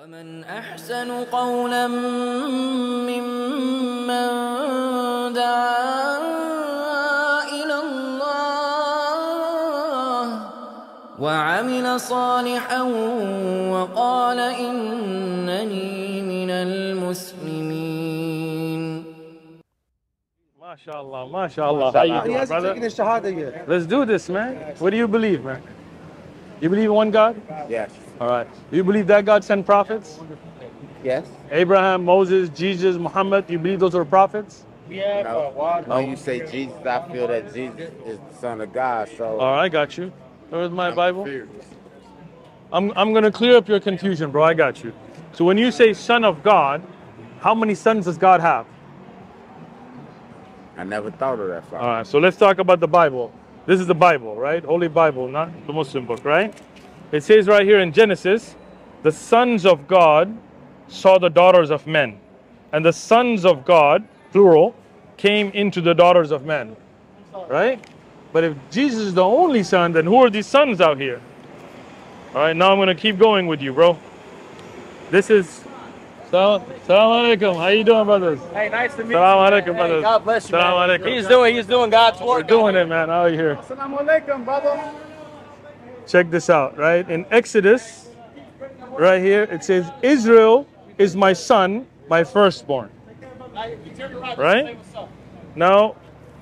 ومن أحسن قولا ممن دعا إلى الله وعمل صالحا وقال إنني من المسلمين. MashaAllah, MashaAllah. How you doing, brother? Let's do this, man. What do you believe, man? You believe in one God? Yes. All right. Do you believe that God sent prophets? Yes. Abraham, Moses, Jesus, Muhammad, you believe those are prophets? No. When you say Jesus, I feel that Jesus is the Son of God. So. All right, I got you. Where's my Bible? I'm going to clear up your confusion, bro. I got you. So when you say Son of God, how many sons does God have? I never thought of that. All right, so let's talk about the Bible. This is the Bible, right? Holy Bible, not the Muslim book, right? It says right here in Genesis, the sons of God saw the daughters of men. And the sons of God, plural, came into the daughters of men, right? But if Jesus is the only son, then who are these sons out here? All right, now I'm going to keep going with you, bro. This is... Salam alaikum. How you doing, brothers? Hey, nice to meet you. Salam alaikum, brothers. God bless you, Salam man. alaikum. He's doing God's work. We're doing it, man, out here. Salam alaikum, brother. Check this out, right? In Exodus, right here, it says, Israel is my son, my firstborn. Right? Now,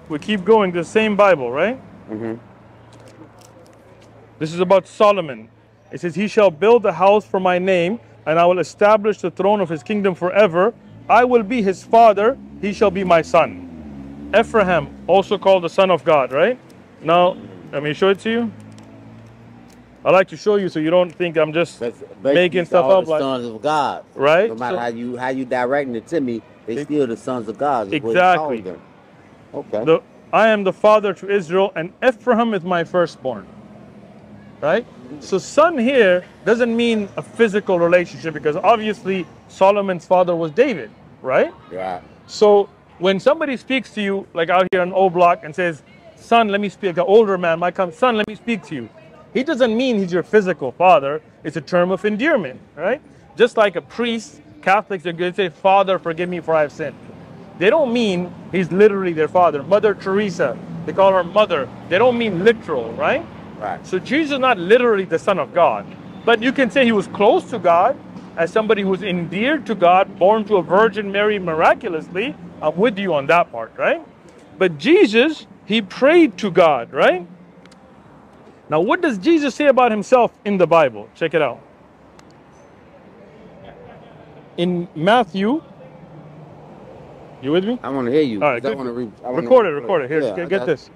we keep going, the same Bible, right? Mm-hmm. This is about Solomon. It says, he shall build a house for my name, and I will establish the throne of his kingdom forever. I will be his father, he shall be my son. Ephraim, also called the son of God, right? Now, let me show it to you. I like to show you so you don't think I'm just making stuff up. Like sons of God, right? No matter how you directing it to me, they still the sons of God. Exactly. Okay. I am the father to Israel, and Ephraim is my firstborn. Right? So son here doesn't mean a physical relationship, because obviously Solomon's father was David, right? Right. So when somebody speaks to you, like out here on O Block, and says, son, let me speak, an older man might come, son, let me speak to you. He doesn't mean he's your physical father. It's a term of endearment, right? Just like a priest, Catholics are going to say, Father, forgive me for I have sinned. They don't mean he's literally their father. Mother Teresa, they call her mother. They don't mean literal, right? Right. So Jesus is not literally the Son of God. But you can say he was close to God as somebody who was endeared to God, born to a Virgin Mary miraculously. I'm with you on that part, right? But Jesus, he prayed to God, right? Now, what does Jesus say about himself in the Bible? Check it out. In Matthew, you with me? I want to hear you. All right, good. Record it. Here, yeah, get this.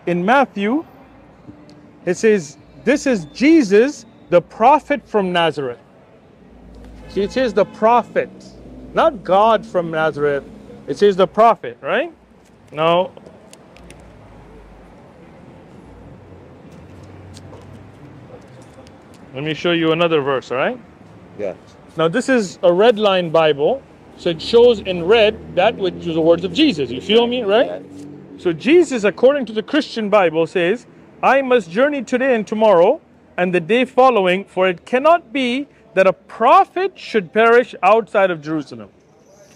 In Matthew, it says, this is Jesus, the prophet from Nazareth. See, it says the prophet, not God from Nazareth. It says the prophet, right? Now, let me show you another verse, all right? Yeah. Now, this is a red line Bible, so it shows in red that which is the words of Jesus. You feel me, right? Yeah. So Jesus, according to the Christian Bible, says, I must journey today and tomorrow and the day following, for it cannot be that a prophet should perish outside of Jerusalem.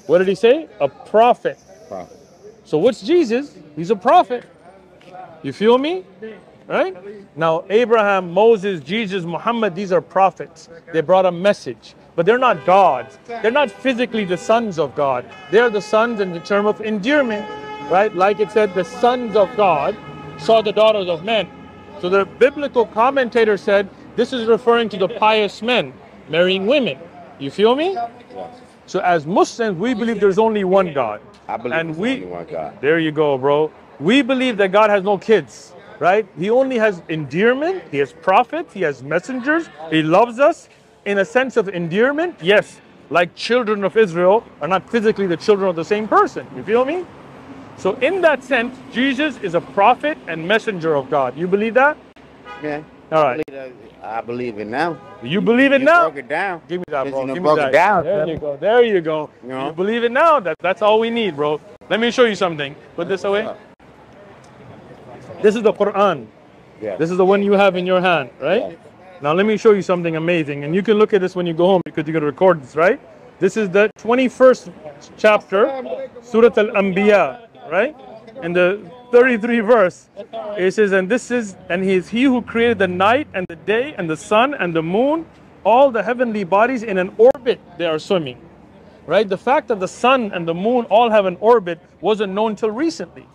What did he say? A prophet. Prophet. So what's Jesus? He's a prophet. You feel me? Right? Now, Abraham, Moses, Jesus, Muhammad, these are prophets. They brought a message. But they're not gods. They're not physically the sons of God. They're the sons in the term of endearment. Right? Like it said, the sons of God saw the daughters of men. So the biblical commentator said, this is referring to the pious men marrying women. You feel me? So as Muslims, we believe there's only one God. I believe there's only one God. There you go, bro. We believe that God has no kids, right? He only has endearment. He has prophets. He has messengers. He loves us in a sense of endearment. Yes, like children of Israel are not physically the children of the same person. You feel me? So in that sense, Jesus is a prophet and messenger of God. You believe that? Yeah. All right. I believe it now. You believe it now? Broke it down. Give me that, bro. Give me broke that. It down. There you go. There you go. You know? You believe it now? That's all we need, bro. Let me show you something. Put this away. This is the Quran. Yeah. This is the one you have in your hand, right? Yeah. Now let me show you something amazing, and you can look at this when you go home because you're going to record this, right? This is the 21st chapter, Surah Al-Anbiya, right? In the 33 verse, it says, and he is he who created the night and the day and the sun and the moon, all the heavenly bodies in an orbit they are swimming, right? The fact that the sun and the moon all have an orbit wasn't known till recently.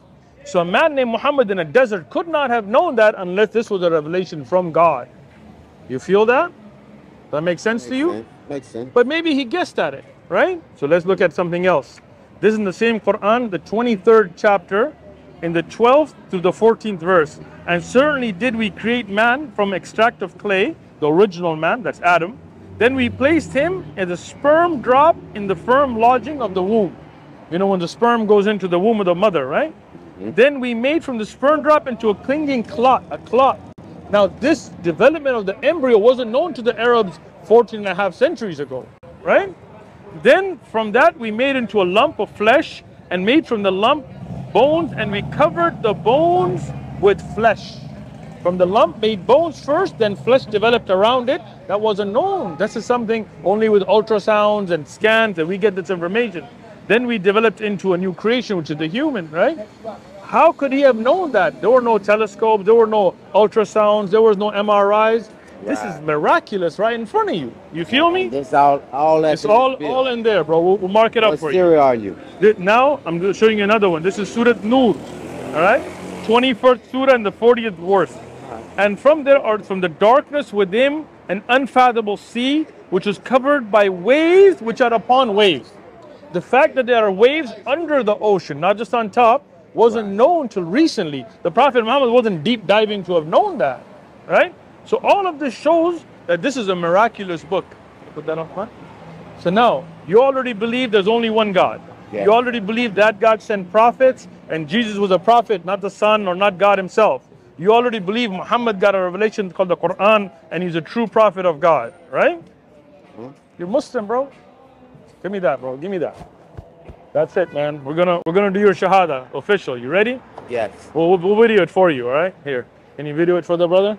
So a man named Muhammad in a desert could not have known that unless this was a revelation from God. You feel that? That makes sense to you? Makes sense. But maybe he guessed at it, right? So let's look at something else. This is in the same Quran, the 23rd chapter, in the 12th to the 14th verse. And certainly did we create man from extract of clay, the original man, that's Adam. Then we placed him as a sperm drop in the firm lodging of the womb. You know when the sperm goes into the womb of the mother, right? Then we made from the sperm drop into a clinging clot, a clot. Now this development of the embryo wasn't known to the Arabs 14 and a half centuries ago, right? Then from that we made into a lump of flesh and made from the lump bones, and we covered the bones with flesh. From the lump made bones first, then flesh developed around it. That wasn't known. This is something only with ultrasounds and scans that we get this information. Then we developed into a new creation, which is the human, right? How could he have known that? There were no telescopes, there were no ultrasounds, there was no MRIs. This is miraculous right in front of you. You feel me? This all that. It's all in there, bro. We'll mark it up for you. What surah are you? Now, I'm showing you another one. This is Surah Nur, all right? 21st Surah and the 40th verse. And from there, or from the darkness within, an unfathomable sea, which is covered by waves which are upon waves. The fact that there are waves under the ocean, not just on top, wasn't known till recently. The Prophet Muhammad wasn't deep diving to have known that, right? So all of this shows that this is a miraculous book. Put that off, man. So now, you already believe there's only one God. Yeah. You already believe that God sent prophets, and Jesus was a prophet, not the Son or not God himself. You already believe Muhammad got a revelation called the Quran, and he's a true prophet of God, right? You're Muslim, bro. Give me that, bro. Give me that. That's it, man. We're gonna do your shahada official. You ready? Yes. We'll video it for you. All right. Here, can you video it for the brother?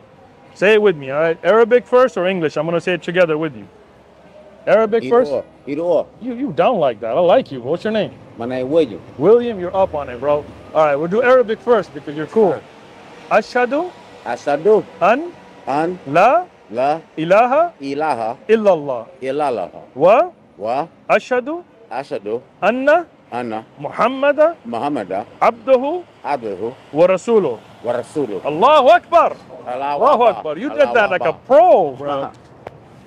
Say it with me. All right. Arabic first or English? I'm gonna say it together with you. Arabic first. Either or. You down like that? I like you. What's your name? My name William. William. You're up on it, bro. All right. We'll do Arabic first because you're cool. Ashhadu Ashadu an la la ilaha ilaha illallah illallah wa wa ashhadu ashadu anna anna Muhammada Muhammada abduhu abduhu wa rasuluh. wa rasuluh. Allahu Akbar. Allahu Allahu Akbar. You did that like a pro, bro.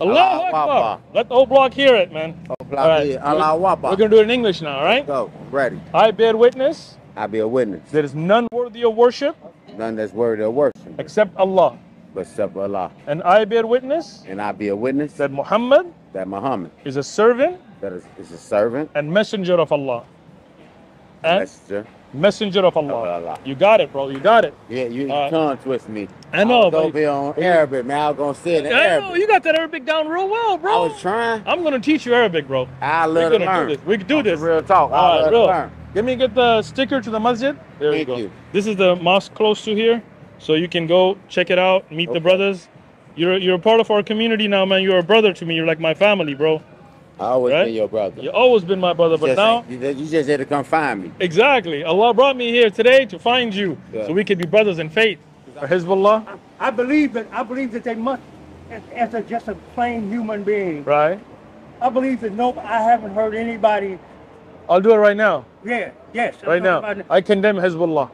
Allahu Akbar. Let the whole block hear it, man. Allahu Akbar. We're going to do it in English now, all right? Go. Ready. I bear witness I be a witness. there is none worthy of worship None that's worthy of worship except Allah. but except Allah. And I bear witness And I be a witness that Muhammad that Muhammad is a servant that is a servant, and messenger of Allah. And messenger. messenger of Allah. Of Allah. You got it, bro. You got it. Yeah, you Alright. tongue twist me. I know, I was but- over here on Arabic, man. I was gonna say it in I know, Arabic. you got that Arabic down real well, bro. I was trying. I'm going to teach you Arabic, bro. I We're love to gonna learn. do this. We can do this. Real talk. I All right, love real. to learn. Get the sticker to the masjid. There Thank you go. you. This is the mosque close to here, so you can go check it out, meet the Okay. brothers. You're a part of our community now, man. You're a brother to me. You're like my family, bro. I always Right? been your brother. You've always been my brother, but now, you just had to come find me. exactly. Allah brought me here today to find you, Yeah. so we could be brothers in faith. Hezbollah, I believe that they must, as just a plain human being. right? I believe that I haven't heard anybody. I'll do it right now. Yeah, yes. Right now, I condemn Hezbollah.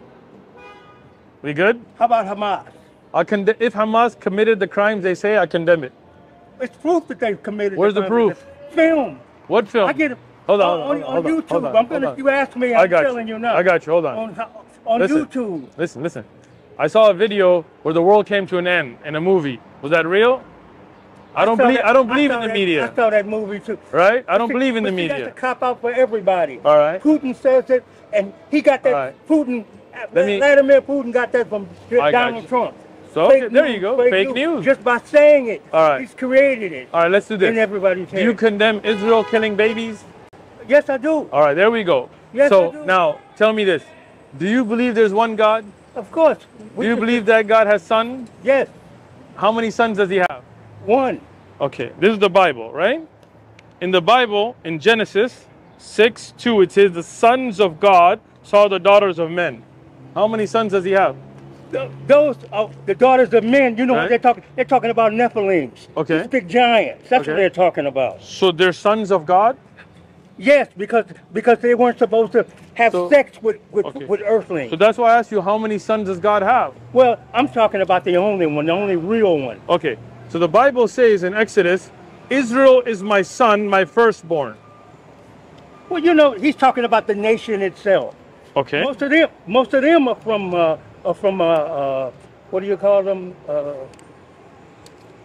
We good? How about Hamas? If Hamas committed the crimes they say, I condemn it. It's proof that they've committed. Where's the crimes. Film. What film? I get it. Hold on, on hold on, hold on, YouTube. hold on, I'm hold gonna. on. You asked me. I I'm got telling you now. I got you. Hold on. On Listen. YouTube. Listen. I saw a video where the world came to an end in a movie. Was that real? I don't believe in the I media. saw that movie too. Right? I don't believe in the But see, media. that's a cop out for everybody. All right. Putin says it, and he got that. All right. Putin. Let me- Vladimir Putin got that from I got Donald you. Trump. So Fake there news, you go. Fake news. Just by saying it. All right. He's created it All right, let's do in this. everybody's Do head. you condemn Israel killing babies? Yes, I do. All right, there we go. Yes, so I do. now tell me this. Do you believe there's one God? Of course. Do you believe that God has sons? Yes. How many sons does he have? One. Okay, this is the Bible, right? In the Bible, in Genesis 6:2, it says, the sons of God saw the daughters of men. How many sons does he have? Those are the daughters of men. You know Right. what they're talking? They're talking about Nephilims. Okay. These big giants. That's what Okay. they're talking about. So they're sons of God? Yes, because they weren't supposed to have So- sex with Okay. earthlings. So that's why I asked you, how many sons does God have? Well, I'm talking about the only one, the only real one. Okay, so the Bible says in Exodus, Israel is my son, my firstborn. Well, you know, he's talking about the nation itself. Okay. Most of them are from what do you call them?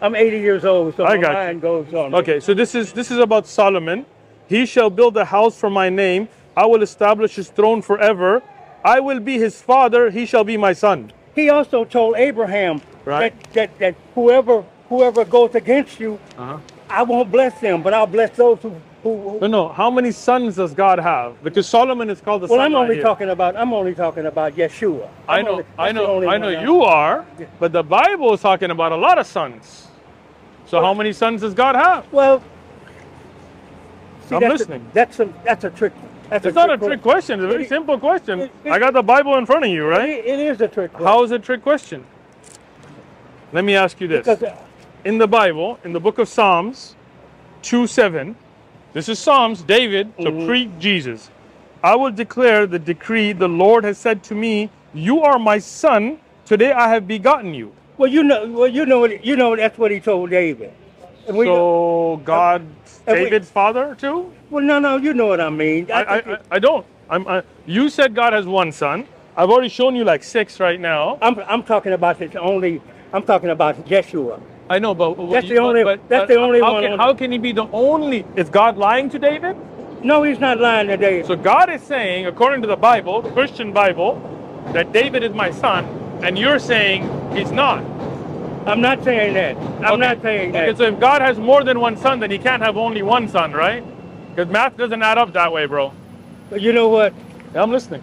I'm 80 years old, so I my got you. mind goes on. Okay, so this is about Solomon. He shall build a house for my name. I will establish his throne forever. I will be his father. He shall be my son. He also told Abraham Right. that whoever goes against you, I won't bless them, but I'll bless those who. No. How many sons does God have? Because Solomon is called the Well, son. I'm right only here. talking about Yeshua. I know, I know you are, but the Bible is talking about a lot of sons. So how many sons does God have? Well, see, I'm listening. That's a trick. That's It's not a trick question. It's a very simple question. I got the Bible in front of you, right? It is a trick question. How is it a trick question? Let me ask you this. Because In the Bible, in the book of Psalms 2:7, this is Psalms, David, so pre-Jesus. I will declare the decree, the Lord has said to me, you are my son, today I have begotten you. you know that's what he told David. And we know- So God, and we- David's father too? well, no, you know what I mean. I don't. You said God has one son. I've already shown you like 6 right now. I'm talking about his only. I'm talking about Yeshua. I know, but That's the only- that's the only how one Can, on- how can he be the only? Is God lying to David? No, he's not lying to David. So God is saying, according to the Bible, the Christian Bible, that David is my son, and you're saying he's not. I'm not saying that. I'm not saying that. Okay, so if God has more than one son, then he can't have only one son, right? Because math doesn't add up that way, bro. But you know what? Yeah, I'm listening.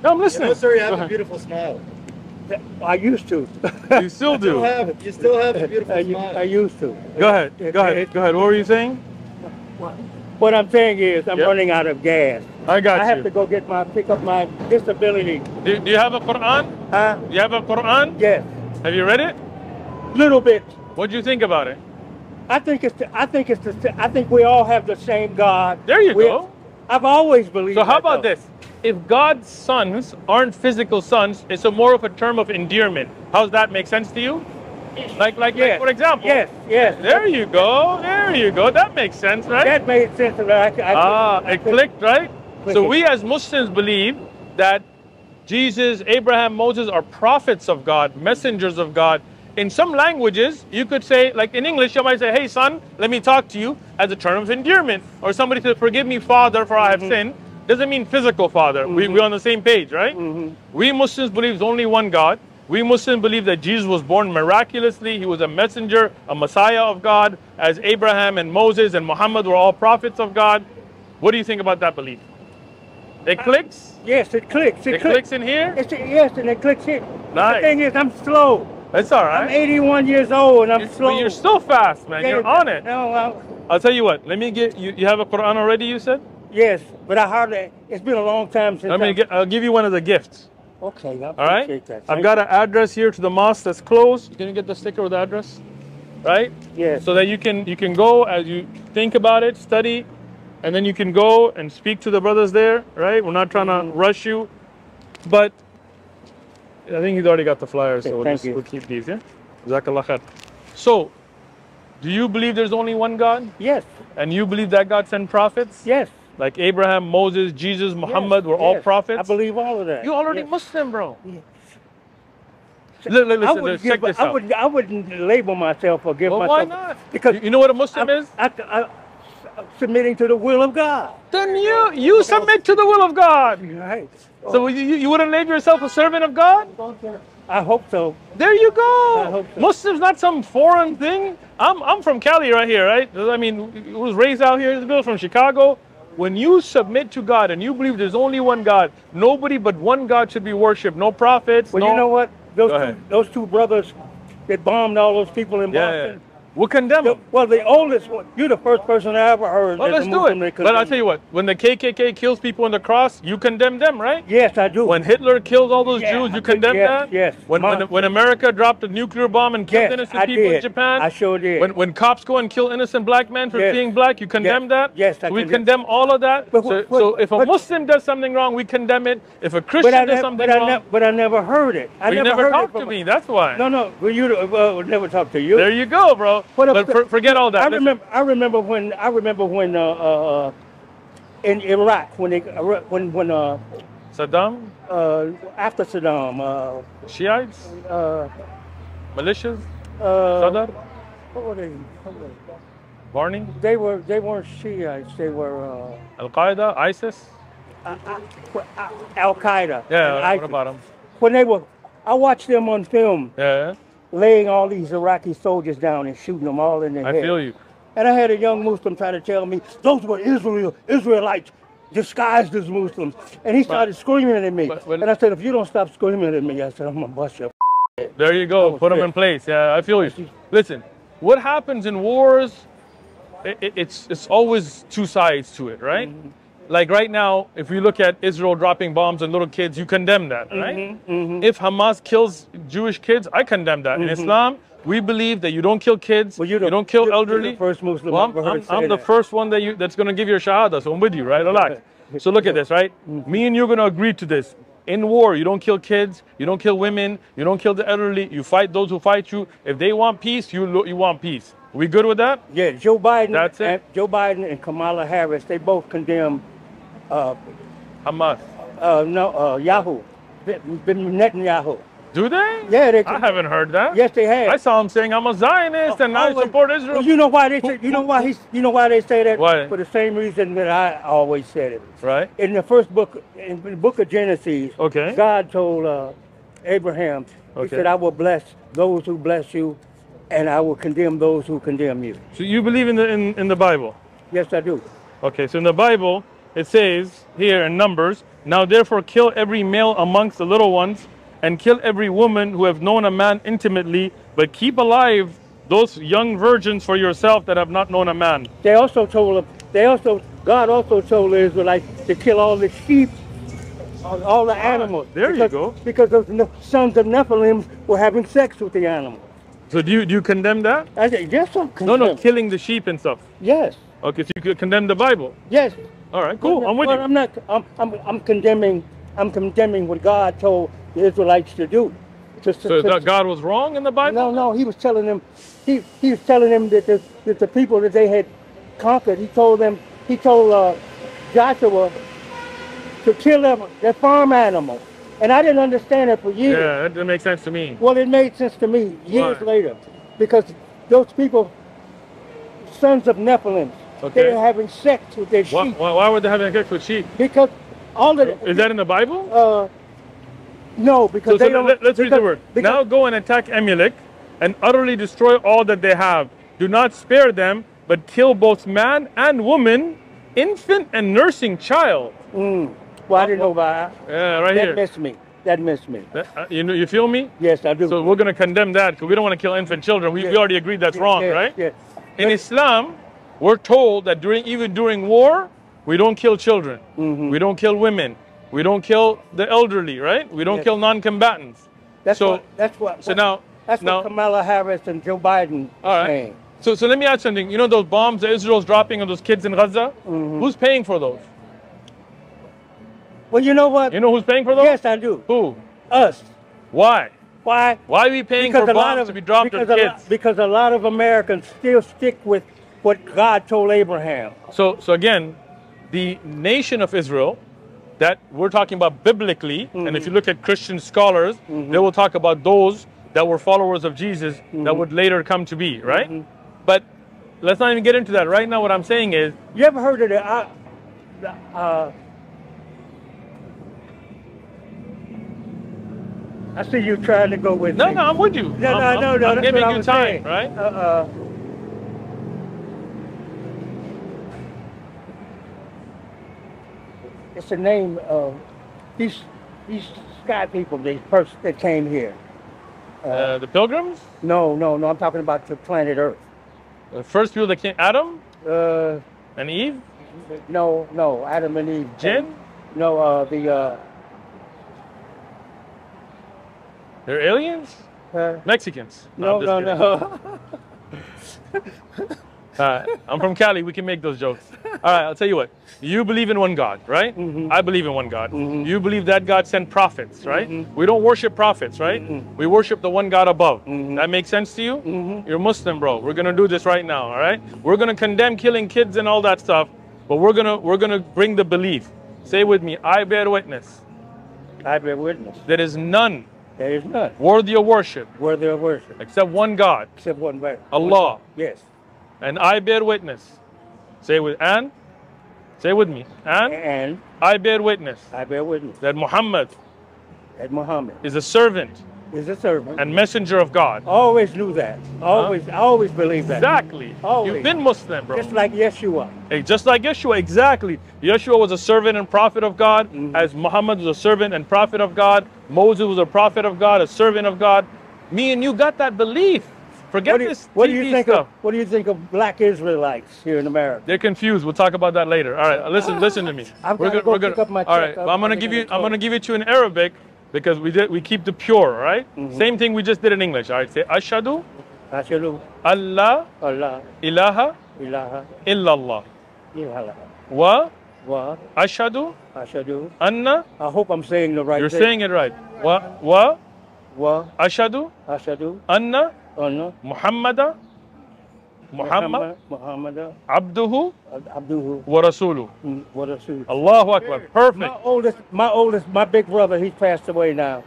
Yeah, I'm listening. No, sir, you have Go a ahead. beautiful smile. I used to. You still You do. still have a beautiful I smile. used to. Go ahead. Go ahead. Go ahead. What were you saying? What I'm saying is, I'm Yep. running out of gas. I got I have you. to go pick up my disability. Do you have a Quran? Huh? Do you have a Quran? Yes. Have you read it? Little bit. What do you think about it? I think we all have the same God. There you go. I've always believed. So how that, about though. this? If God's sons aren't physical sons, it's a more of a term of endearment. How's that make sense to you? Like Yes. for example. Yes. There you go. There you go. That makes sense, right? That made sense. It clicked, right? So Clicked. we as Muslims believe that Jesus, Abraham, Moses are prophets of God, messengers of God. In some languages, you could say, like in English, you might say, hey son, let me talk to you, as a term of endearment. Or somebody says, forgive me, father, for I have sinned. Doesn't mean physical father. We're on the same page, right? We Muslims believe there's only one God. We Muslims believe that Jesus was born miraculously. He was a messenger, a Messiah of God, as Abraham and Moses and Muhammad were all prophets of God. What do you think about that belief? It clicks? Yes, it clicks. It clicks in here? Yes, and it clicks here. Nice. The thing is, I'm slow. It's all I'm right. 81 years old, and I'm But slow. you're still fast, man. You're on it. No, I'll tell you what. Let me get you. You have a Quran already, you said? yes, but I hardly. It's been a long time since. I'll give you one of the gifts. Okay, I All right? appreciate that. I've got an address here to the mosque that's closed. You can get the sticker with the address, right? Yes. So that you can go as you think about it, study, and then you can go and speak to the brothers there, right? We're not trying to rush you, but I think he's already got the flyer, so Thank you. we'll keep these, yeah? Jazakallah khair. So, do you believe there's only one God? Yes. And you believe that God sent prophets? Yes. Like Abraham, Moses, Jesus, Muhammad yes, were all yes. prophets? I believe all of that. You're already Yes. Muslim, bro. Yes. Listen, check this out. I wouldn't label myself or give Well, myself. why not? Because You know what a Muslim is? I'm submitting to the will of God. Then you submit to the will of God. Right. So you wouldn't label yourself a servant of God? I hope so. There you go. I hope so. Muslim's not some foreign thing. I'm from Cali right here, right? I mean, I was raised out here. This from Chicago. When you submit to God and you believe there's only one God, nobody but one God should be worshipped. No prophets. Well, no. you know what? Go ahead. Those two brothers that bombed all those people in Yeah, Boston. yeah. We'll condemn them. Well, the oldest one. You're the first person I ever heard. Well, that's let's a do Muslim it. that But I'll condemned. tell you what, when the KKK kills people on the cross, you condemn them, right? Yes, I do. When Hitler kills all those Yeah, Jews, you I did, condemn yes, that? yes. When America dropped a nuclear bomb and killed Yes, innocent I people in did. Japan? I sure did. When cops go and kill innocent black men for Yes. being black, you condemn that? Yes, I So we condemn- condemn all of that? But so, what- so if a but- Muslim does something wrong, we condemn it. If a but Christian I, does ne- something but, I wrong, ne- but I never heard it. I you never heard talked it to from- me, that's why. No, well, you never talked to you. There you go, bro. What But if- forget all that. I Listen. remember when in Iraq when Saddam, after Saddam Shiites, militias, uh, Sadr, what were they? Barney, They weren't Shiites. They were Al Qaeda, ISIS. Al Qaeda. Yeah, And what about them? when they were, I watched them on film Yeah, laying all these Iraqi soldiers down and shooting them all in the I head. feel you. And I had a young Muslim try to tell me those were Israelites disguised as Muslims. And he started screaming at me. but- And I said, if you don't stop screaming at me, I said, I'm going to bust your There you go. was Put them it. in place. Yeah, I feel you. Listen, what happens in wars? It's always two sides to it, right? Mm-hmm. Like right now, if we look at Israel dropping bombs on little kids, you condemn that, right? Mm-hmm. If Hamas kills Jewish kids, I condemn that. In Islam, we believe that you don't kill kids, Well, you don't kill elderly. You're the first Muslim Well, I've ever heard say I'm the that. first one that's going to give your shahada, so I'm with you, right? Relax. So look at this, right? Mm-hmm. Me and you're going to agree to this. In war, you don't kill kids, you don't kill women, you don't kill the elderly, you fight those who fight you. If they want peace, you want peace. We good with that? Yeah, Joe Biden. That's it. Joe Biden and Kamala Harris, they both condemn Hamas. Yahoo, Netanyahu. Do they? Yeah, they. I haven't heard that. Yes, they have. I saw him saying I'm a Zionist and I support Israel. Well, you know why they say? You know why they say that? Why? For the same reason that I always said it. Right? In the first book, in the book of Genesis, Okay. God told Abraham, He Okay. said, "I will bless those who bless you, and I will condemn those who condemn you." So you believe in the Bible? Yes, I do. Okay, so in the Bible, it says here in Numbers, now therefore kill every male amongst the little ones, and kill every woman who have known a man intimately, but keep alive those young virgins for yourself that have not known a man. God also told the Israelites to kill all the sheep, all the animals. there you go. Because those sons of Nephilim were having sex with the animals. So do you condemn that? I said, yes, I'm No, condemned. killing the sheep and stuff. Yes, Okay, so you could condemn the Bible. yes. All right, cool. I'm with But you. I'm not. I'm condemning. I'm condemning what God told the Israelites to do. So that God was wrong in the Bible? No, He was telling them. He was telling them that the people that they had conquered. He told Joshua to kill their farm animals. And I didn't understand it for years. Yeah, that makes sense to me. Well, it made sense to me years Why? later, because those people, sons of Nephilim, Okay. they were having sex with their sheep. Why would they have sex with sheep? Because all of Is that in the Bible? no, because So they don't. let's read the word. because- Now go and attack Amalek and utterly destroy all that they have. Do not spare them, but kill both man and woman, infant and nursing child. Well, I didn't know about Yeah, right that. here. Missed me. That missed me. You feel me? Yes, I do. So we're going to condemn that because we don't want to kill infant children. We already agreed that's wrong, Yes, right? Yes. In Islam, we're told that even during war, we don't kill children. We don't kill women. We don't kill the elderly, right? We don't Yes. kill non-combatants. That's so- what. That's what. So now, That's now, what Kamala Harris and Joe Biden all are right. saying. So let me add something. You know those bombs that Israel's dropping on those kids in Gaza? Who's paying for those? Well, you know what? You know who's paying for those? Yes, I do. Who? Us. Why? Why? Why are we paying for bombs to be dropped on kids? Because a lot of Americans still stick with what God told Abraham. So again, the nation of Israel that we're talking about biblically, and if you look at Christian scholars, they will talk about those that were followers of Jesus that would later come to be, right? But let's not even get into that. Right now, what I'm saying is, You ever heard of I see you trying to go with no, me. I'm with you. No, I'm no, that's giving what I you was time, saying. right? It's the name of these sky people, these persons that came here. The pilgrims? No, no, no. I'm talking about the planet Earth. The first people that came, Adam Uh, and Eve? no, no. Adam and Eve. Jinn? No, They're aliens? Mexicans? no, I'm just no, kidding. no. I'm from Cali. We can make those jokes. All right, I'll tell you what. You believe in one God, right? I believe in one God. You believe that God sent prophets, right? We don't worship prophets, right? We worship the one God above. That makes sense to you? You're Muslim, bro. We're gonna do this right now, all right? We're gonna condemn killing kids and all that stuff, but we're gonna bring the belief. Say with me, I bear witness. I bear witness. There is none There is none worthy of worship worthy of worship except one God, except one way. Allah. Yes. And I bear witness. Say with and. Say with me. And And I bear witness I bear witness that Muhammad that Muhammad is a servant is a servant. and messenger of God. Always knew that. Always believed that. Exactly. Always. You've been Muslim, bro. Just like Yeshua. Hey, just like Yeshua, exactly. Yeshua was a servant and prophet of God, as Muhammad was a servant and prophet of God. Moses was a prophet of God, a servant of God. Me and you got that belief. Forget this What do TV you think stuff. of? What do you think of black Israelites here in America? They're confused. We'll talk about that later. All right, listen to me. I've gotta go pick up my All right, check. well, I'm gonna give it to you in Arabic because we keep the pure. All right? Same thing we just did in English. All right, say Ashhadu Ashhadu Allah Allah ilaha ilaha illallah illallah wa wa ashhadu ashhadu. anna. I hope I'm saying the right You're thing. saying it right. Wa Wa ashhadu ashhadu anna anna Muhammad Muhammad abduhu Abduhu wa rasuluhu. wa Rasul. Allahu Akbar. Perfect. My big brother, he's passed away now.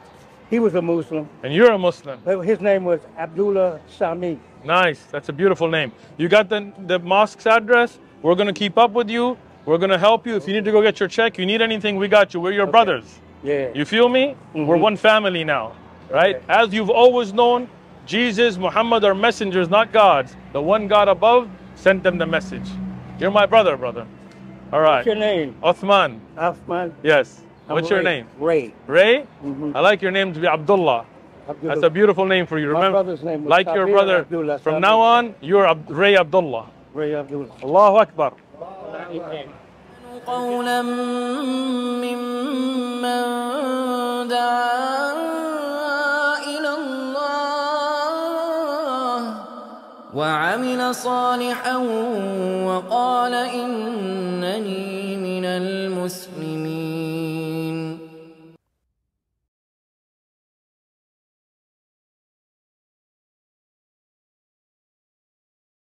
He was a Muslim. And you're a Muslim. His name was Abdullah Sami. Nice. That's a beautiful name. You got the mosque's address. We're going to keep up with you. We're going to help you. If you need to go get your check, you need anything, we got you. We're your brothers. Yeah. You feel me? We're one family now, right? Okay. As you've always known, Jesus, Muhammad are messengers, not gods. The one God above sent them the message. You're my brother. All right. What's your name? Othman. Afman. Yes. I'm What's your Ray. name? Ray. Ray? I like your name to be Abdullah. Abdullah. That's a beautiful name for you. My Remember, brother's name was like your Kabir brother. Abdullah From Sami. now on, you're Ray Abdullah. Ray Abdullah. Allahu Akbar. قولا ممن دعا إلى الله وعمل صالحا وقال إنني من المسلمين